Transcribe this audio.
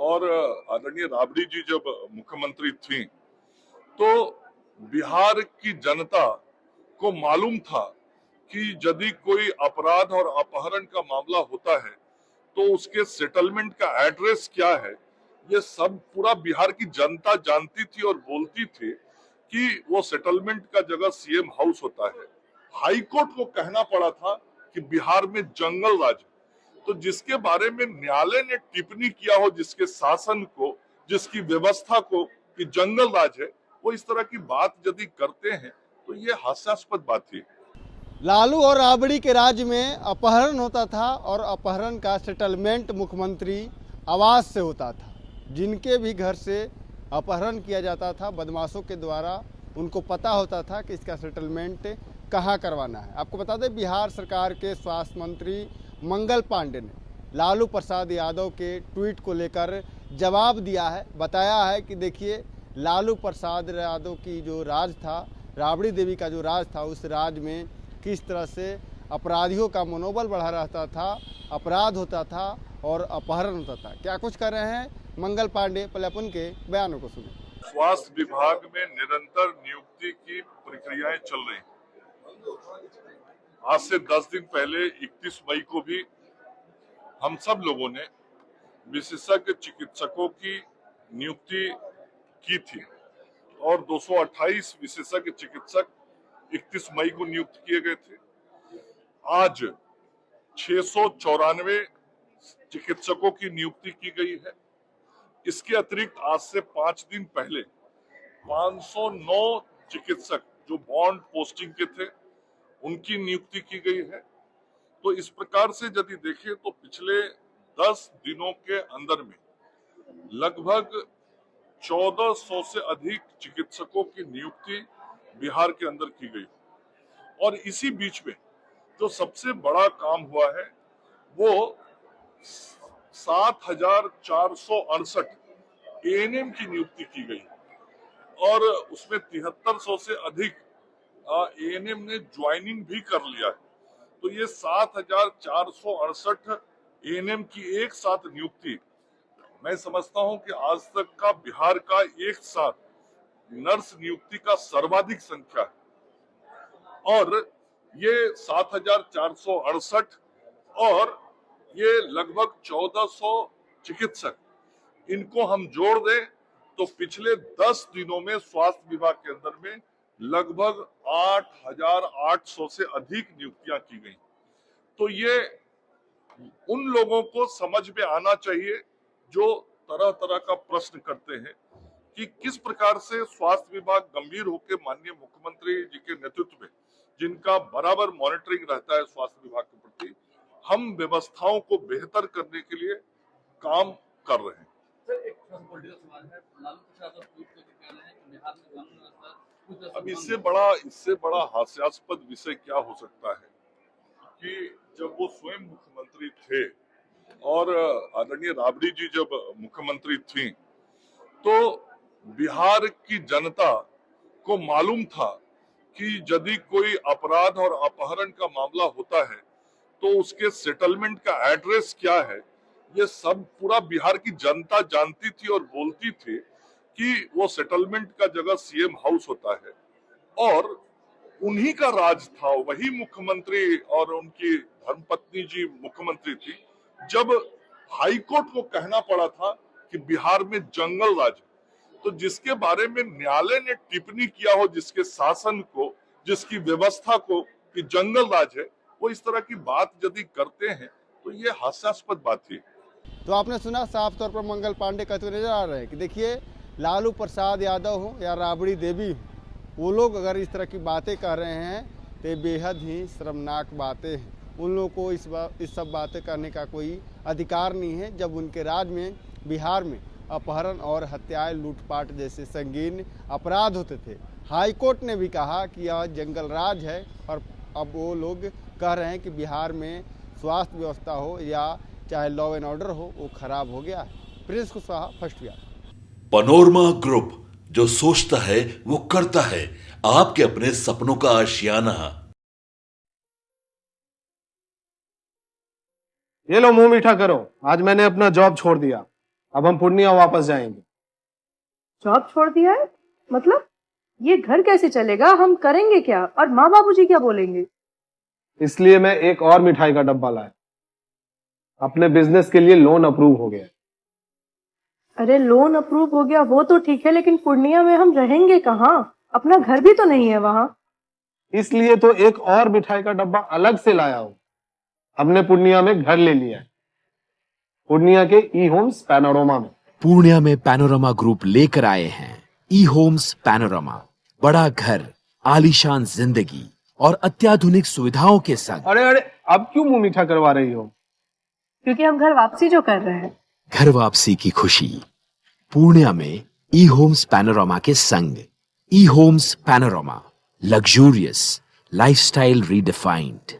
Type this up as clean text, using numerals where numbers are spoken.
और आदरणीय राबड़ी जी जब मुख्यमंत्री थी तो बिहार की जनता को मालूम था कि यदि कोई अपराध और अपहरण का मामला होता है तो उसके सेटलमेंट का एड्रेस क्या है, ये सब पूरा बिहार की जनता जानती थी और बोलती थी कि वो सेटलमेंट का जगह सीएम हाउस होता है। हाई कोर्ट को कहना पड़ा था कि बिहार में जंगल राज, तो जिसके बारे में न्यायालय ने टिप्पणी किया हो, जिसके शासन को, जिसकी व्यवस्था को कि जंगल राज है, वो इस तरह की बात यदि करते हैं तो ये हास्यास्पद बात थी। लालू और राबड़ी के राज्य में अपहरण होता था और अपहरण का सेटलमेंट मुख्यमंत्री आवास से होता था। जिनके भी घर से अपहरण किया जाता था बदमाशों के द्वारा, उनको पता होता था कि इसका सेटलमेंट कहाँ करवाना है। आपको बता दें, बिहार सरकार के स्वास्थ्य मंत्री मंगल पांडे ने लालू प्रसाद यादव के ट्वीट को लेकर जवाब दिया है। बताया है कि देखिए, लालू प्रसाद यादव की जो राज था, राबड़ी देवी का जो राज था, उस राज में किस तरह से अपराधियों का मनोबल बढ़ा रहता था, अपराध होता था और अपहरण होता था। क्या कुछ कर रहे हैं मंगल पांडे, पहले अपन के बयानों को सुनिए। स्वास्थ्य विभाग में निरंतर नियुक्ति की प्रक्रियाएं चल रही हैं। आज से 10 दिन पहले 31 मई को भी हम सब लोगों ने विशेषज्ञ चिकित्सकों की नियुक्ति की थी और 228 विशेषज्ञ चिकित्सक 31 मई को नियुक्त किए गए थे। आज 694 चिकित्सकों की नियुक्ति की गई है। इसके अतिरिक्त आज से 5 दिन पहले 509 चिकित्सक जो बॉन्ड पोस्टिंग के थे उनकी नियुक्ति की गई है। तो इस प्रकार से यदि देखें तो पिछले 10 दिनों के अंदर में लगभग 1400 से अधिक चिकित्सकों की नियुक्ति बिहार के अंदर की गई। और इसी बीच में जो सबसे बड़ा काम हुआ है वो 7,468 एएनएम की नियुक्ति की गई और उसमें 7300 से अधिक एएनएम ने ज्वाइनिंग भी कर लिया है। तो ये 7,468 एएनएम की एक साथ नियुक्ति, मैं समझता हूं कि आज तक का बिहार का एक साथ नर्स नियुक्ति का सर्वाधिक संख्या है। और ये 7,468 और ये लगभग 1400 चिकित्सक, इनको हम जोड़ दें तो पिछले 10 दिनों में स्वास्थ्य विभाग के अंदर में लगभग 8,800 से अधिक नियुक्तियां की गई। तो ये उन लोगों को समझ में आना चाहिए जो तरह तरह का प्रश्न करते हैं कि किस प्रकार से स्वास्थ्य विभाग गंभीर होकर माननीय मुख्यमंत्री जी के नेतृत्व में, जिनका बराबर मॉनिटरिंग रहता है स्वास्थ्य विभाग के प्रति, हम व्यवस्थाओं को बेहतर करने के लिए काम कर रहे हैं। अब इससे बड़ा हास्यास्पद विषय क्या हो सकता है कि जब वो स्वयं मुख्यमंत्री थे और आदरणीय राबड़ी जी जब मुख्यमंत्री थी तो बिहार की जनता को मालूम था कि यदि कोई अपराध और अपहरण का मामला होता है तो उसके सेटलमेंट का एड्रेस क्या है, ये सब पूरा बिहार की जनता जानती थी और बोलती थी कि वो सेटलमेंट का जगह सीएम हाउस होता है। और उन्हीं का राज था, वही मुख्यमंत्री और उनकी धर्मपत्नी जी मुख्यमंत्री थी जब हाईकोर्ट को कहना पड़ा था कि बिहार में जंगल राज, तो जिसके बारे में न्यायालय ने टिप्पणी किया हो, जिसके शासन को, जिसकी व्यवस्था को कि जंगल राज है, वो इस तरह की बात यदि करते हैं तो ये हास्यास्पद बात थी। तो आपने सुना, साफ तौर पर मंगल पांडे कहते हुए नजर आ रहे हैं कि देखिए, लालू प्रसाद यादव हो या राबड़ी देवी हो, वो लोग अगर इस तरह की बातें कह रहे हैं तो बेहद ही शर्मनाक बातें हैं। उन लोगों को इस सब बातें करने का कोई अधिकार नहीं है जब उनके राज में, बिहार में अपहरण और हत्याएं, लूटपाट जैसे संगीन अपराध होते थे। हाईकोर्ट ने भी कहा कि यह जंगल राज है और अब वो लोग कह रहे हैं कि बिहार में स्वास्थ्य व्यवस्था हो या चाहे लॉ एंड ऑर्डर हो, वो खराब हो गया है। Prince Kushwaha, first Bihar. Panorama group, जो सोचता है वो करता है। आपके अपने सपनों का आशियाना। ये लो, मुंह मीठा करो, आज मैंने अपना जॉब छोड़ दिया। अब हम पूर्णिया वापस जाएंगे। जॉब छोड़ दिया है? मतलब ये घर कैसे चलेगा? हम करेंगे क्या? और माँ बाबूजी क्या बोलेंगे? इसलिए मैं एक और मिठाई का डब्बा लाया। अपने बिजनेस के लिए लोन अप्रूव हो गया। अरे लोन अप्रूव हो गया वो तो ठीक है, लेकिन पूर्णिया में हम रहेंगे कहाँ? अपना घर भी तो नहीं है वहाँ। इसलिए तो एक और मिठाई का डब्बा अलग से लाया हूं। हमने पूर्णिया में घर ले लिया है, पूर्णिया के ई होम्स पैनोरमा में। पूर्णिया में पैनोरमा ग्रुप लेकर आए हैं ई होम्स पैनोरमा। बड़ा घर, आलीशान जिंदगी और अत्याधुनिक सुविधाओं के संग। अरे अरे, अब क्यों मुंह मीठा करवा रही हो? क्योंकि हम घर वापसी जो कर रहे हैं। घर वापसी की खुशी पूर्णिया में ई होम्स पैनोरमा के संग। E homes panorama, luxurious lifestyle redefined.